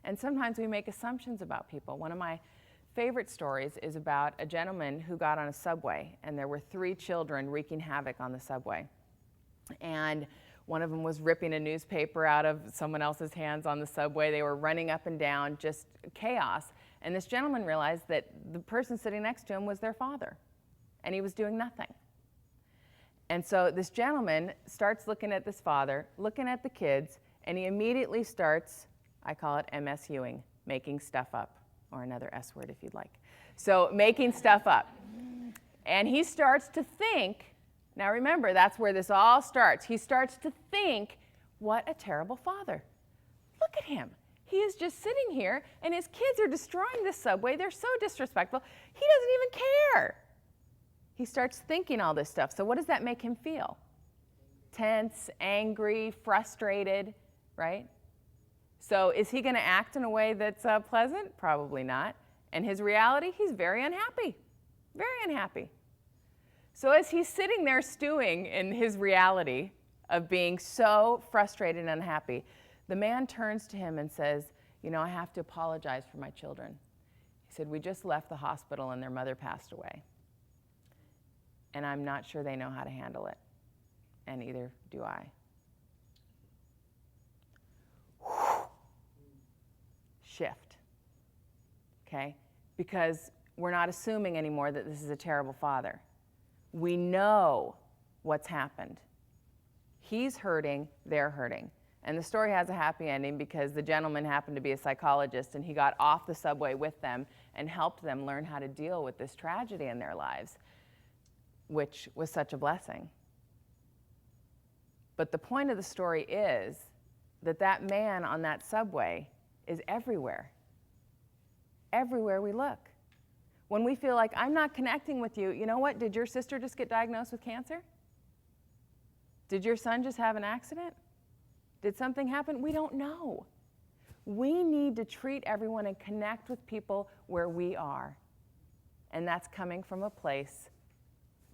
And sometimes we make assumptions about people. One of my favorite stories is about a gentleman who got on a subway, and there were 3 children wreaking havoc on the subway. And one of them was ripping a newspaper out of someone else's hands on the subway. They were running up and down, just chaos. And this gentleman realized that the person sitting next to him was their father, and he was doing nothing. And so this gentleman starts looking at this father, looking at the kids, and he immediately starts, I call it MSUing, making stuff up, or another S word if you'd like. So making stuff up. And he starts to think, now remember, that's where this all starts. He starts to think, what a terrible father. Look at him. He is just sitting here, and his kids are destroying this subway. They're so disrespectful. He doesn't even care. He starts thinking all this stuff. So what does that make him feel? Tense, angry, frustrated, right? So is he going to act in a way that's pleasant? Probably not. And his reality, he's very unhappy, very unhappy. So as he's sitting there stewing in his reality of being so frustrated and unhappy, the man turns to him and says, you know, I have to apologize for my children. He said, we just left the hospital and their mother passed away. And I'm not sure they know how to handle it. And neither do I. Shift. Okay? Because we're not assuming anymore that this is a terrible father. We know what's happened. He's hurting, they're hurting. And the story has a happy ending because the gentleman happened to be a psychologist, and he got off the subway with them and helped them learn how to deal with this tragedy in their lives, which was such a blessing. But the point of the story is that that man on that subway is everywhere. Everywhere we look. When we feel like, I'm not connecting with you, you know what? Did your sister just get diagnosed with cancer? Did your son just have an accident? Did something happen? We don't know. We need to treat everyone and connect with people where we are. And that's coming from a place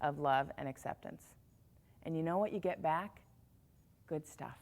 of love and acceptance. And you know what you get back? Good stuff.